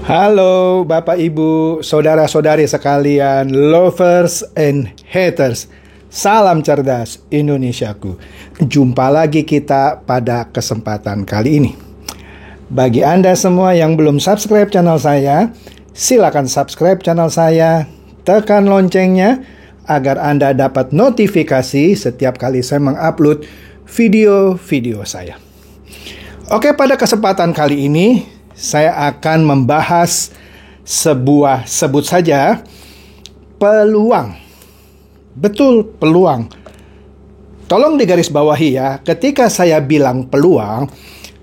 Halo Bapak Ibu, saudara-saudari sekalian, lovers and haters. Salam cerdas Indonesiaku. Jumpa lagi kita pada kesempatan kali ini. Bagi Anda semua yang belum subscribe channel saya, silakan subscribe channel saya, tekan loncengnya agar Anda dapat notifikasi setiap kali saya mengupload video-video saya. Oke, pada kesempatan kali ini saya akan membahas sebuah, sebut saja, peluang. Betul, peluang. Tolong digarisbawahi ya, ketika saya bilang peluang,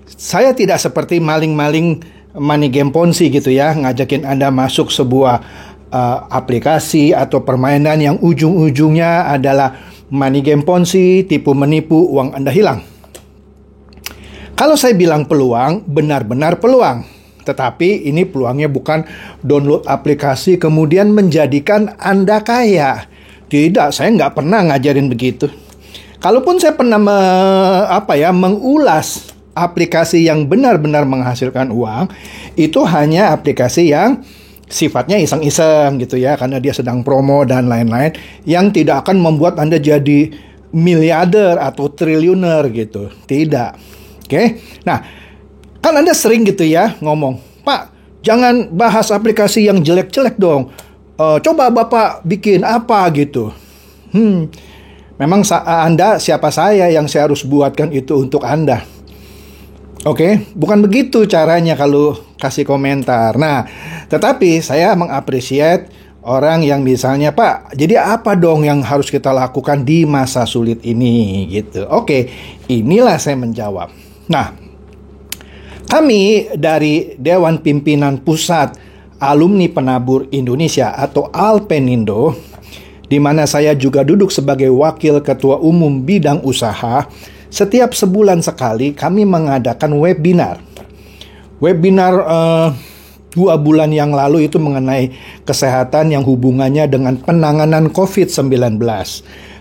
saya tidak seperti maling-maling money game ponzi gitu ya, ngajakin Anda masuk sebuah aplikasi atau permainan yang ujung-ujungnya adalah money game ponzi, tipu menipu, uang Anda hilang. Kalau saya bilang peluang, benar-benar peluang. Tetapi ini peluangnya bukan download aplikasi kemudian menjadikan Anda kaya. Tidak, saya nggak pernah ngajarin begitu. Kalaupun saya pernah mengulas aplikasi yang benar-benar menghasilkan uang, itu hanya aplikasi yang sifatnya iseng-iseng gitu ya, karena dia sedang promo dan lain-lain, yang tidak akan membuat Anda jadi miliarder atau triliuner gitu. Tidak. Oke, nah kan Anda sering gitu ya ngomong, Pak, jangan bahas aplikasi yang jelek-jelek dong. Coba Bapak bikin apa gitu. Memang Anda siapa saya yang saya harus buatkan itu untuk Anda? Oke, bukan begitu caranya kalau kasih komentar. Nah, tetapi saya mengapresiasi orang yang misalnya, Pak, jadi apa dong yang harus kita lakukan di masa sulit ini gitu. Oke, inilah saya menjawab. Nah, kami dari Dewan Pimpinan Pusat Alumni Penabur Indonesia atau Alpenindo, di mana saya juga duduk sebagai Wakil Ketua Umum Bidang Usaha, setiap sebulan sekali kami mengadakan webinar. Webinar 2 bulan yang lalu itu mengenai kesehatan yang hubungannya dengan penanganan COVID-19.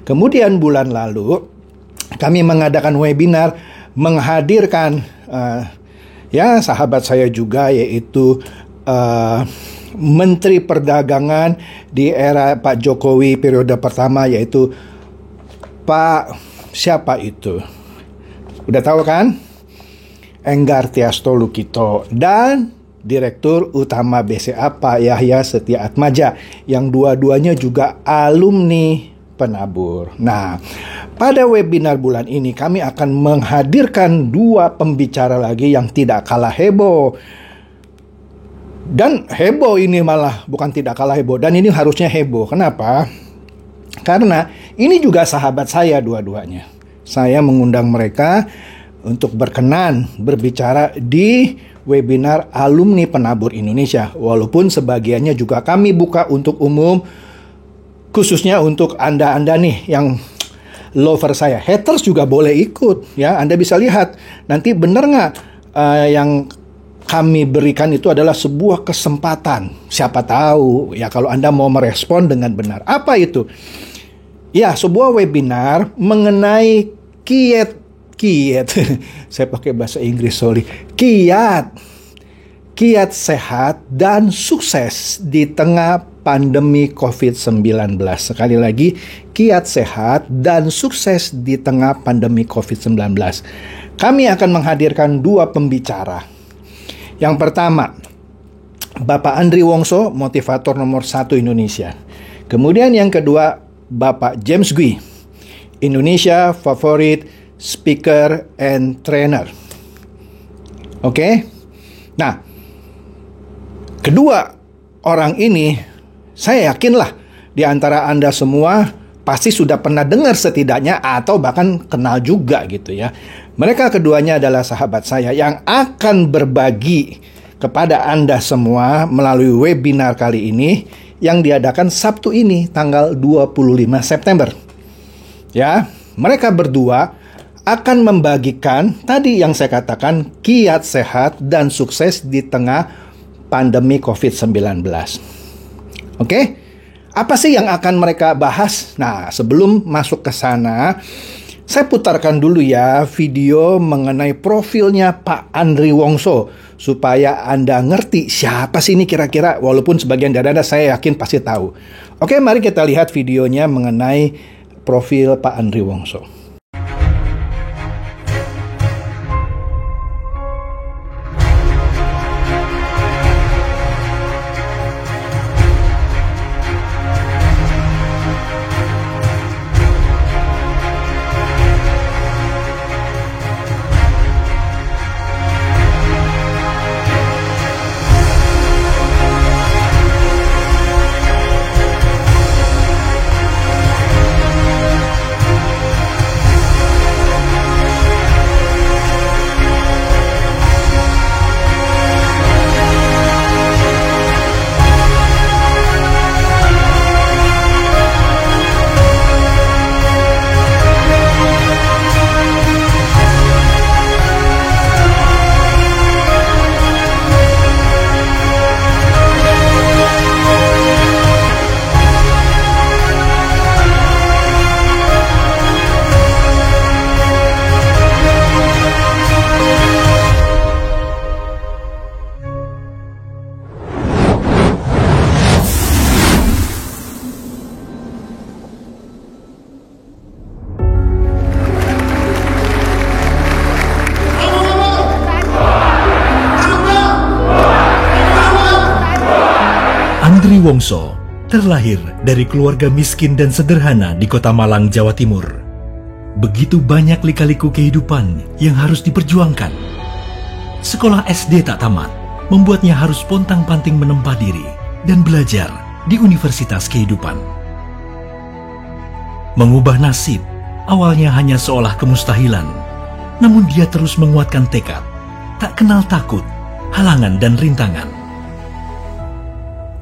Kemudian bulan lalu kami mengadakan webinar menghadirkan sahabat saya juga, yaitu Menteri Perdagangan di era Pak Jokowi periode pertama, yaitu Pak siapa itu? Udah tahu kan? Enggar Tias Tolukito, dan Direktur Utama BCA Pak Yahya Setiaatmaja, yang dua-duanya juga alumni penabur. Nah, pada webinar bulan ini kami akan menghadirkan 2 pembicara lagi yang tidak kalah heboh. Dan heboh ini malah bukan tidak kalah heboh, dan ini harusnya heboh. Kenapa? Karena ini juga sahabat saya dua-duanya. Saya mengundang mereka untuk berkenan berbicara di webinar Alumni Penabur Indonesia. Walaupun sebagiannya juga kami buka untuk umum, khususnya untuk Anda nih yang lover saya. Haters juga boleh ikut ya. Anda bisa lihat nanti benar nggak yang kami berikan itu adalah sebuah kesempatan. Siapa tahu ya kalau Anda mau merespon dengan benar. Apa itu? Ya, sebuah webinar mengenai kiat saya pakai bahasa Inggris, sorry. Kiat sehat dan sukses di tengah pandemi COVID-19. Sekali lagi, kiat sehat dan sukses di tengah pandemi COVID-19. Kami akan menghadirkan 2 pembicara. Yang pertama, Bapak Andri Wongso, motivator nomor 1 Indonesia. Kemudian yang kedua, Bapak James Gui, Indonesia Favorite Speaker and Trainer. Oke? Nah, kedua orang ini, saya yakinlah di antara Anda semua pasti sudah pernah dengar setidaknya atau bahkan kenal juga gitu ya. Mereka keduanya adalah sahabat saya yang akan berbagi kepada Anda semua melalui webinar kali ini yang diadakan Sabtu ini tanggal 25 September. Ya, mereka berdua akan membagikan tadi yang saya katakan kiat sehat dan sukses di tengah pandemi COVID-19. Oke? Apa sih yang akan mereka bahas? Nah, sebelum masuk ke sana, Saya putarkan dulu ya video mengenai profilnya Pak Andri Wongso supaya Anda ngerti siapa sih ini kira-kira, walaupun sebagian dari Anda saya yakin pasti tahu. Oke, mari kita lihat videonya mengenai profil Pak Andri Wongso. Andri Wongso terlahir dari keluarga miskin dan sederhana di Kota Malang, Jawa Timur. Begitu banyak lika-liku kehidupan yang harus diperjuangkan. Sekolah SD tak tamat, membuatnya harus pontang-panting menempa diri dan belajar di Universitas Kehidupan. Mengubah nasib, awalnya hanya seolah kemustahilan, namun dia terus menguatkan tekad, tak kenal takut, halangan dan rintangan.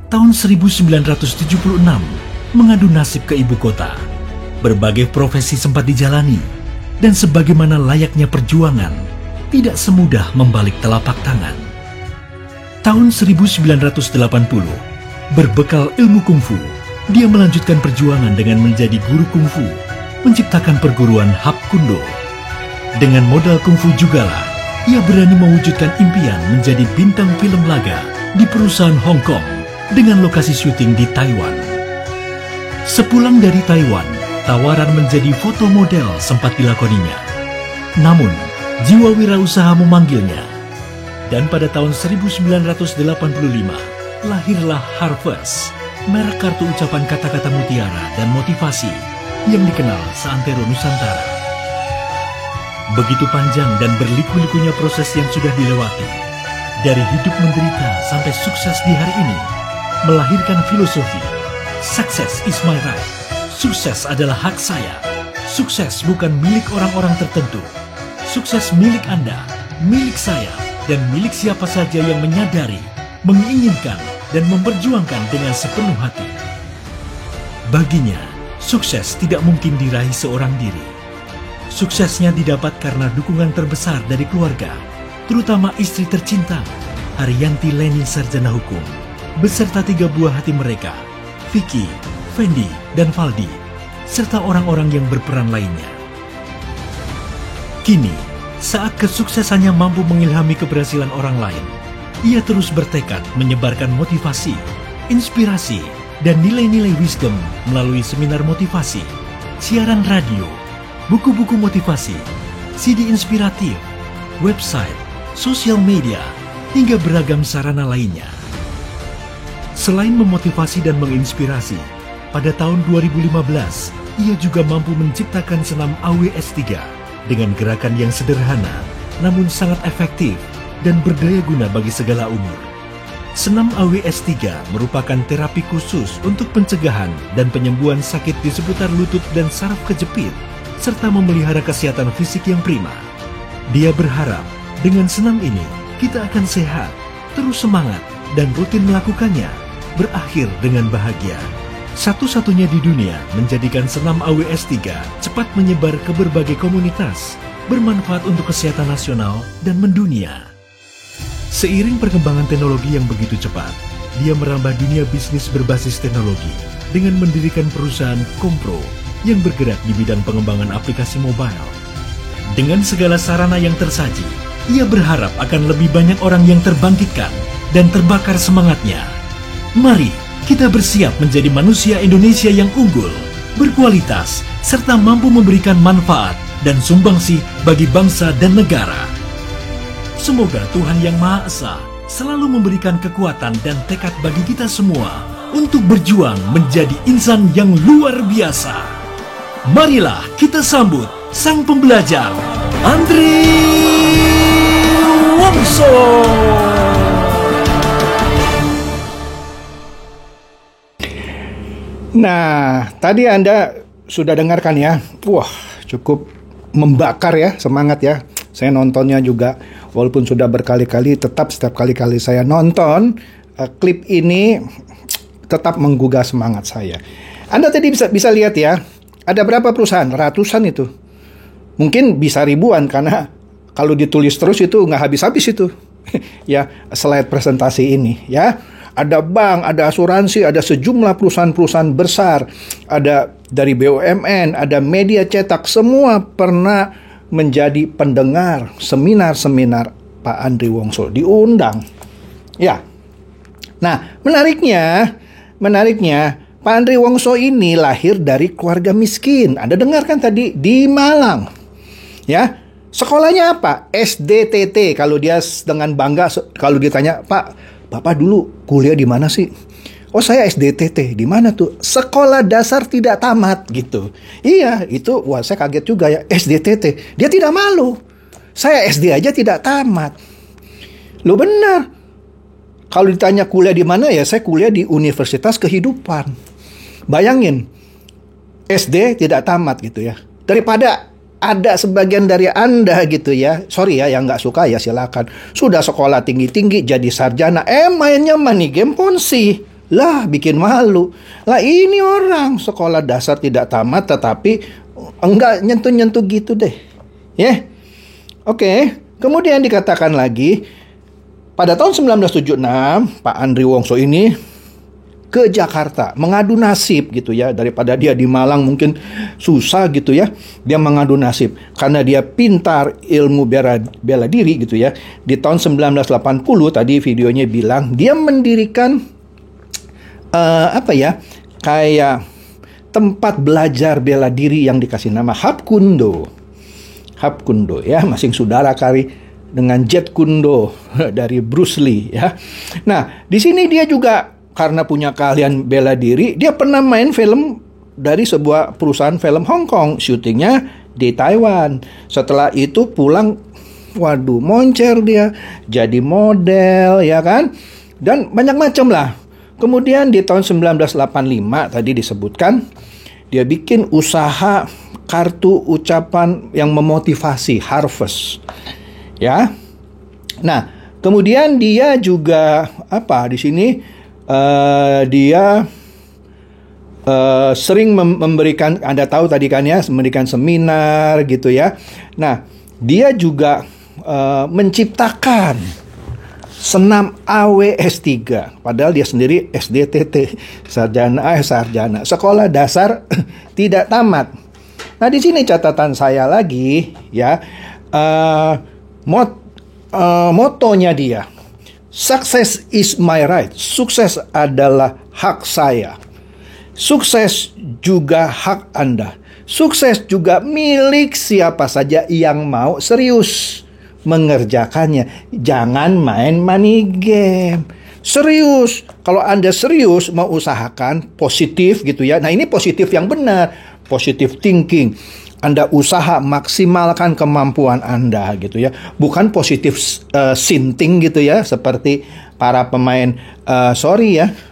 Tahun 1976, mengadu nasib ke ibu kota. Berbagai profesi sempat dijalani, dan sebagaimana layaknya perjuangan, tidak semudah membalik telapak tangan. Tahun 1980, berbekal ilmu kungfu, dia melanjutkan perjuangan dengan menjadi guru kungfu, menciptakan perguruan Hap Kundo. Dengan modal kungfu jugalah, ia berani mewujudkan impian menjadi bintang film laga di perusahaan Hong Kong, dengan lokasi syuting di Taiwan. Sepulang dari Taiwan, tawaran menjadi foto model sempat dilakoninya. Namun, jiwa wirausaha memanggilnya. Dan pada tahun 1985, lahirlah Harvest, merek kartu ucapan kata-kata mutiara dan motivasi yang dikenal seantero Nusantara. Begitu panjang dan berliku-likunya proses yang sudah dilewati, dari hidup menderita sampai sukses di hari ini, melahirkan filosofi, success is my right, sukses adalah hak saya, sukses bukan milik orang-orang tertentu, sukses milik Anda, milik saya, dan milik siapa saja yang menyadari, menginginkan, dan memperjuangkan dengan sepenuh hati. Baginya, sukses tidak mungkin diraih seorang diri. Suksesnya didapat karena dukungan terbesar dari keluarga, terutama istri tercinta, Haryanti Leni Sarjana Hukum, beserta 3 buah hati mereka, Vicky, Fendi, dan Valdi, serta orang-orang yang berperan lainnya. Kini, saat kesuksesannya mampu mengilhami keberhasilan orang lain, ia terus bertekad menyebarkan motivasi, inspirasi, dan nilai-nilai wisdom melalui seminar motivasi, siaran radio, buku-buku motivasi, CD inspiratif, website, sosial media, hingga beragam sarana lainnya. Selain memotivasi dan menginspirasi, pada tahun 2015, ia juga mampu menciptakan senam AWS3 dengan gerakan yang sederhana, namun sangat efektif dan berdaya guna bagi segala umur. Senam AWS3 merupakan terapi khusus untuk pencegahan dan penyembuhan sakit di seputar lutut dan saraf kejepit, serta memelihara kesehatan fisik yang prima. Dia berharap dengan senam ini, kita akan sehat, terus semangat, dan rutin melakukannya, berakhir dengan bahagia. Satu-satunya di dunia menjadikan senam AWS3 cepat menyebar ke berbagai komunitas, bermanfaat untuk kesehatan nasional dan mendunia. Seiring perkembangan teknologi yang begitu cepat, dia merambah dunia bisnis berbasis teknologi dengan mendirikan perusahaan Kompro yang bergerak di bidang pengembangan aplikasi mobile. Dengan segala sarana yang tersaji, ia berharap akan lebih banyak orang yang terbangkitkan dan terbakar semangatnya. Mari kita bersiap menjadi manusia Indonesia yang unggul, berkualitas, serta mampu memberikan manfaat dan sumbangsih bagi bangsa dan negara. Semoga Tuhan Yang Maha Esa selalu memberikan kekuatan dan tekad bagi kita semua untuk berjuang menjadi insan yang luar biasa. Marilah kita sambut sang pembelajar, Andri Wongso. Nah, tadi Anda sudah dengarkan ya. Wah, cukup membakar ya, semangat ya. Saya nontonnya juga, walaupun sudah berkali-kali, tetap setiap kali-kali saya nonton klip ini tetap menggugah semangat saya. Anda tadi bisa lihat ya, ada berapa perusahaan? Ratusan itu. Mungkin bisa ribuan, karena kalau ditulis terus itu nggak habis-habis itu. Ya, slide presentasi ini ya. Ada bank, ada asuransi, ada sejumlah perusahaan-perusahaan besar, ada dari BUMN, ada media cetak, semua pernah menjadi pendengar seminar-seminar Pak Andri Wongso, diundang. Ya. Nah, menariknya Pak Andri Wongso ini lahir dari keluarga miskin. Anda dengarkan tadi di Malang. Ya. Sekolahnya apa? SDTT. Kalau dia dengan bangga kalau ditanya, "Pak, Bapak dulu kuliah di mana sih?" "Oh, saya SDTT." "Di mana tuh?" "Sekolah dasar tidak tamat," gitu. Iya, itu wah saya kaget juga ya, SDTT. Dia tidak malu. "Saya SD aja tidak tamat." Loh benar. Kalau ditanya kuliah di mana, ya saya kuliah di Universitas Kehidupan. Bayangin, SD tidak tamat gitu ya. Daripada ada sebagian dari Anda gitu ya, sorry ya yang nggak suka ya silakan. Sudah sekolah tinggi-tinggi jadi sarjana, mainnya money game Ponzi. Lah bikin malu. Lah ini orang sekolah dasar tidak tamat tetapi enggak nyentuh-nyentuh gitu deh. Ya. Oke. Kemudian dikatakan lagi, pada tahun 1976 Pak Andri Wongso ini ke Jakarta mengadu nasib gitu ya, daripada dia di Malang mungkin susah gitu ya, dia mengadu nasib karena dia pintar ilmu bela diri gitu ya. Di tahun 1980 tadi videonya bilang dia mendirikan kayak tempat belajar bela diri yang dikasih nama Hapkundo ya, masing saudara kari dengan Jet Kundo dari Bruce Lee ya. Nah, di sini dia juga karena punya keahlian bela diri, dia pernah main film dari sebuah perusahaan film Hong Kong, syutingnya di Taiwan. Setelah itu pulang, waduh, moncer dia, jadi model, ya kan? Dan banyak macam lah. Kemudian di tahun 1985, tadi disebutkan, dia bikin usaha kartu ucapan yang memotivasi, Harvest. Ya. Nah, kemudian dia juga, di sini, dia sering memberikan, Anda tahu tadi kan ya, memberikan seminar gitu ya. Nah, dia juga menciptakan senam AWS3, padahal dia sendiri SDTT, sarjana, sekolah dasar tidak tamat. Nah, di sini catatan saya lagi ya, motonya dia, "Success is my right." Sukses adalah hak saya. Sukses juga hak Anda. Sukses juga milik siapa saja yang mau serius mengerjakannya. Jangan main money game. Serius. Kalau Anda serius mau usahakan positif gitu ya. Nah, ini positif yang benar. Positive thinking. Anda usaha maksimalkan kemampuan Anda gitu ya. Bukan positif sinting gitu ya, seperti para pemain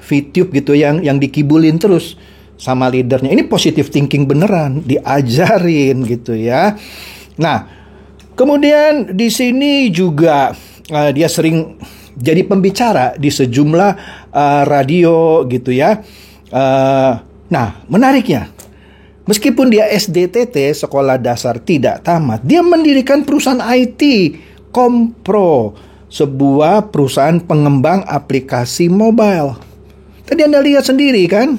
VTube gitu yang dikibulin terus sama leadernya. Ini positive thinking beneran, diajarin gitu ya. Nah, kemudian di sini juga dia sering jadi pembicara di sejumlah radio gitu ya. Nah, menariknya, meskipun dia SDTT, sekolah dasar tidak tamat, dia mendirikan perusahaan IT, Kompro, sebuah perusahaan pengembang aplikasi mobile. Tadi Anda lihat sendiri kan,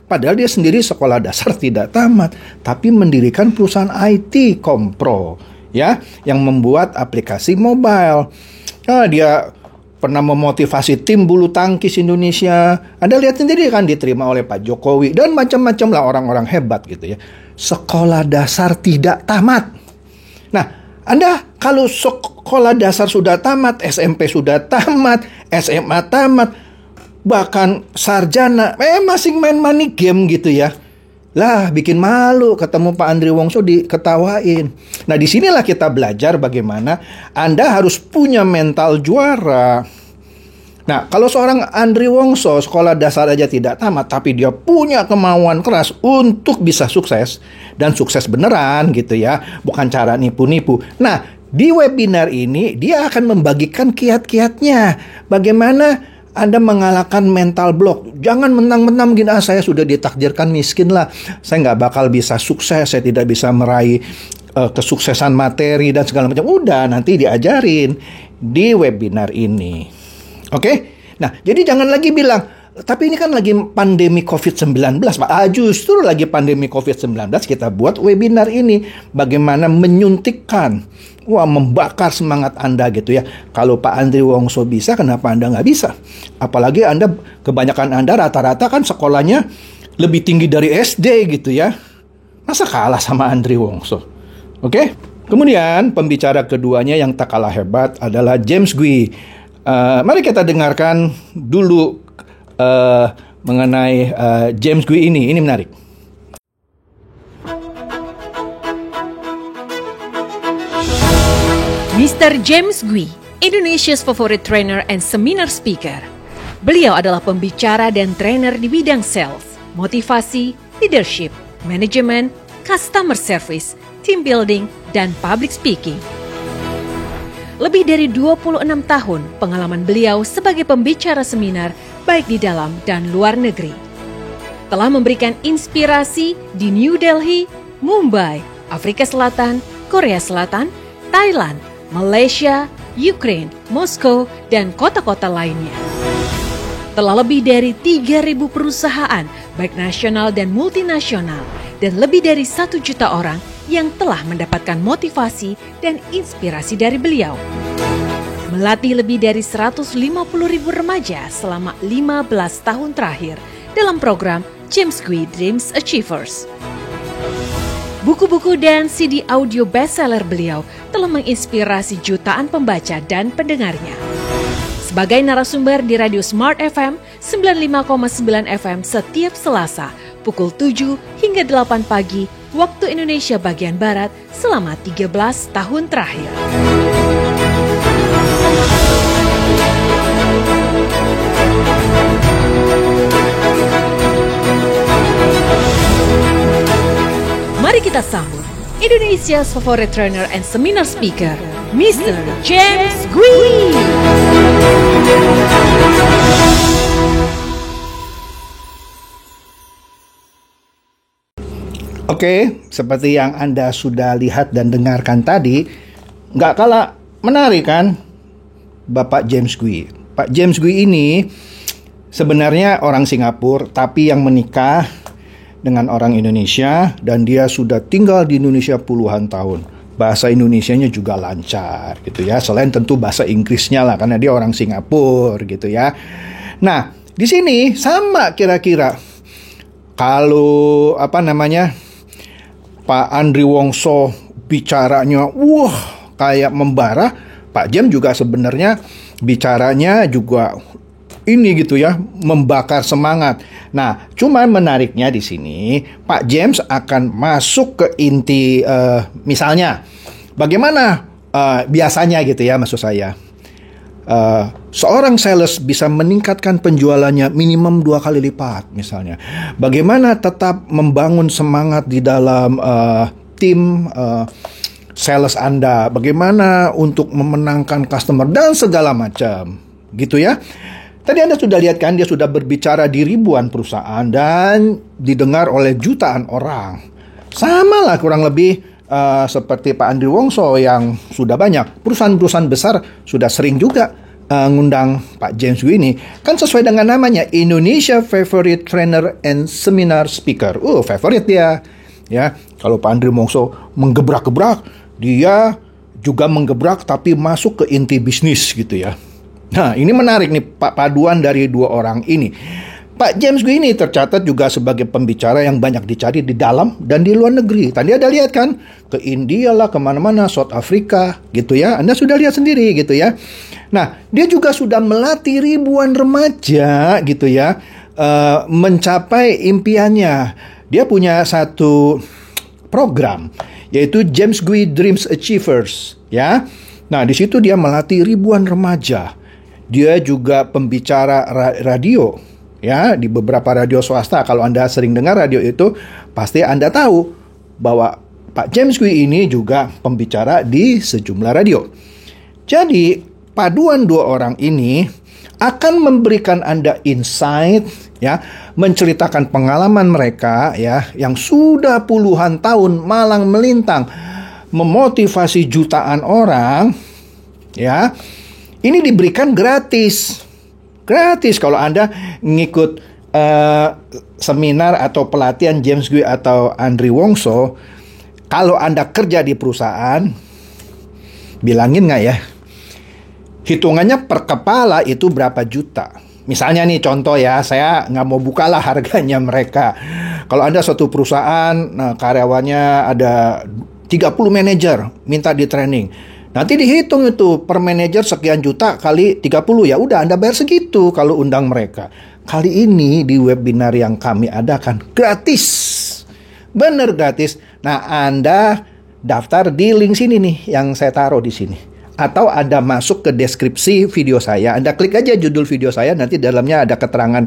Padahal dia sendiri sekolah dasar tidak tamat, tapi mendirikan perusahaan IT Kompro, ya, yang membuat aplikasi mobile. Dia pernah memotivasi tim bulu tangkis Indonesia. Anda lihat sendiri kan, diterima oleh Pak Jokowi dan macam-macam lah orang-orang hebat gitu ya. Sekolah dasar tidak tamat. Nah, Anda kalau sekolah dasar sudah tamat, SMP sudah tamat, SMA tamat, bahkan sarjana, masih main money game gitu ya. Lah, bikin malu ketemu Pak Andri Wongso diketawain. Nah, disinilah kita belajar bagaimana Anda harus punya mental juara. Nah, kalau seorang Andri Wongso sekolah dasar aja tidak tamat, tapi dia punya kemauan keras untuk bisa sukses, dan sukses beneran gitu ya, bukan cara nipu-nipu. Nah, di webinar ini dia akan membagikan kiat-kiatnya. Bagaimana Anda mengalahkan mental block. Jangan mentang-mentang gini, saya sudah ditakdirkan miskin lah, saya nggak bakal bisa sukses, saya tidak bisa meraih kesuksesan materi dan segala macam. Udah, nanti diajarin di webinar ini. Oke? Nah, jadi jangan lagi bilang, tapi ini kan lagi pandemi COVID-19, Pak. Justru lagi pandemi COVID-19 kita buat webinar ini. Bagaimana menyuntikkan, membakar semangat Anda gitu ya. Kalau Pak Andri Wongso bisa, kenapa Anda nggak bisa? Apalagi kebanyakan Anda rata-rata kan sekolahnya lebih tinggi dari SD gitu ya. Masa kalah sama Andri Wongso? Oke? Kemudian pembicara keduanya yang tak kalah hebat adalah James Gui. Mari kita dengarkan dulu mengenai James Gui ini. Ini menarik. Mr. James Gui, Indonesia's favorite trainer and seminar speaker. Beliau adalah pembicara dan trainer di bidang sales, motivasi, leadership, manajemen, customer service, team building, dan public speaking. Lebih dari 26 tahun pengalaman beliau sebagai pembicara seminar baik di dalam dan luar negeri. Telah memberikan inspirasi di New Delhi, Mumbai, Afrika Selatan, Korea Selatan, Thailand, Malaysia, Ukraine, Moskow, dan kota-kota lainnya. Telah lebih dari 3.000 perusahaan, baik nasional dan multinasional, dan lebih dari 1 juta orang yang telah mendapatkan motivasi dan inspirasi dari beliau. Melatih lebih dari 150.000 remaja selama 15 tahun terakhir dalam program James Gui Dreams Achievers. Buku-buku dan CD audio bestseller beliau telah menginspirasi jutaan pembaca dan pendengarnya. Sebagai narasumber di Radio Smart FM 95,9 FM setiap Selasa pukul 7 hingga 8 pagi waktu Indonesia bagian Barat selama 13 tahun terakhir. Mari kita sambut Indonesia's favorite trainer and seminar speaker, Mr. James Gui. Oke, seperti yang Anda sudah lihat dan dengarkan tadi, nggak kalah menarik kan Bapak James Gui. Pak James Gui ini sebenarnya orang Singapura, tapi yang menikah dengan orang Indonesia, dan dia sudah tinggal di Indonesia puluhan tahun. Bahasa Indonesianya juga lancar gitu ya, selain tentu bahasa Inggrisnya lah, karena dia orang Singapura gitu ya. Nah, di sini sama kira-kira. Kalau Pak Andri Wongso bicaranya kayak membara, Pak James juga sebenarnya bicaranya juga ini gitu ya, membakar semangat. Nah, cuma menariknya di sini Pak James akan masuk ke inti, misalnya bagaimana biasanya gitu ya, maksud saya seorang sales bisa meningkatkan penjualannya minimum 2 kali lipat misalnya. Bagaimana tetap membangun semangat di dalam tim sales Anda, bagaimana untuk memenangkan customer dan segala macam gitu ya. Tadi Anda sudah lihat kan, dia sudah berbicara di ribuan perusahaan dan didengar oleh jutaan orang. Sama lah kurang lebih seperti Pak Andri Wongso yang sudah banyak. Perusahaan-perusahaan besar sudah sering juga ngundang Pak James Gui ini kan sesuai dengan namanya, Indonesia Favorite Trainer and Seminar Speaker. Favorite dia. Ya, kalau Pak Andri Wongso menggebrak-gebrak, dia juga menggebrak tapi masuk ke inti bisnis gitu ya. Nah, ini menarik nih paduan dari dua orang ini. Pak James Gui ini tercatat juga sebagai pembicara yang banyak dicari di dalam dan di luar negeri. Tadi ada lihat kan, ke India lah, kemana-mana, South Africa gitu ya. Anda sudah lihat sendiri gitu ya. Nah, dia juga sudah melatih ribuan remaja gitu ya, mencapai impiannya. Dia punya satu program, yaitu James Gui Dreams Achievers ya. Nah, di situ dia melatih ribuan remaja. Dia juga pembicara radio ya, di beberapa radio swasta. Kalau Anda sering dengar radio itu, pasti Anda tahu bahwa Pak James Gui ini juga pembicara di sejumlah radio. Jadi, paduan dua orang ini akan memberikan Anda insight ya, menceritakan pengalaman mereka ya, yang sudah puluhan tahun malang melintang memotivasi jutaan orang ya. Ini diberikan gratis. Gratis kalau Anda ngikut seminar atau pelatihan James Gui atau Andri Wongso. Kalau Anda kerja di perusahaan, bilangin nggak ya, hitungannya per kepala itu berapa juta. Misalnya nih contoh ya, saya nggak mau bukalah harganya mereka. Kalau Anda suatu perusahaan, karyawannya ada 30 manajer minta di training. Nanti dihitung itu per manajer sekian juta kali 30, ya udah Anda bayar segitu kalau undang mereka. Kali ini di webinar yang kami adakan gratis. Bener gratis. Nah, Anda daftar di link sini nih yang saya taruh di sini. Atau Anda masuk ke deskripsi video saya. Anda klik aja judul video saya, nanti dalamnya ada keterangan.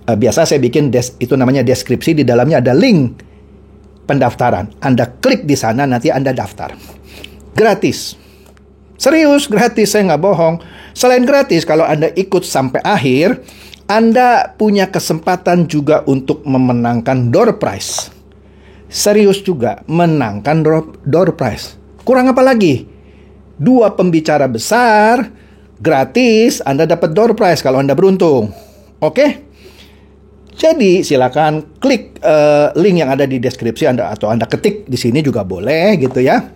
Biasa saya bikin itu namanya deskripsi, di dalamnya ada link pendaftaran. Anda klik di sana, nanti Anda daftar. Gratis. Serius, gratis, saya nggak bohong. Selain gratis, kalau Anda ikut sampai akhir, Anda punya kesempatan juga untuk memenangkan door prize. Serius juga, menangkan door prize. Kurang apa lagi? 2 pembicara besar, gratis, Anda dapat door prize kalau Anda beruntung. Oke? Jadi silakan klik link yang ada di deskripsi Anda, atau Anda ketik di sini juga boleh gitu ya.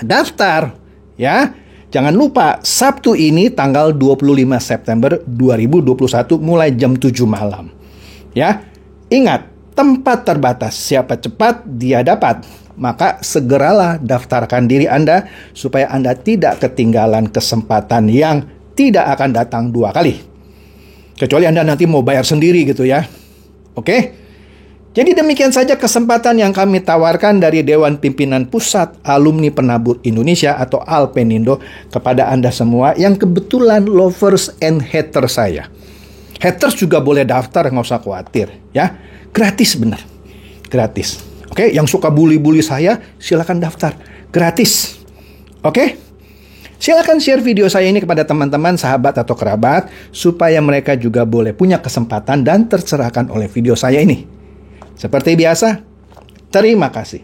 Daftar ya. Jangan lupa Sabtu ini tanggal 25 September 2021 mulai jam 7 malam. Ya. Ingat, tempat terbatas, siapa cepat dia dapat. Maka segeralah daftarkan diri Anda supaya Anda tidak ketinggalan kesempatan yang tidak akan datang 2 kali. Kecuali Anda nanti mau bayar sendiri gitu ya. Oke? Jadi demikian saja kesempatan yang kami tawarkan dari Dewan Pimpinan Pusat Alumni Penabur Indonesia atau Alpenindo kepada Anda semua yang kebetulan lovers and haters saya. Haters juga boleh daftar, nggak usah khawatir ya. Gratis bener. Gratis. Oke, yang suka bully-bully saya silakan daftar. Gratis. Oke? Silakan share video saya ini kepada teman-teman, sahabat atau kerabat supaya mereka juga boleh punya kesempatan dan tercerahkan oleh video saya ini. Seperti biasa, terima kasih.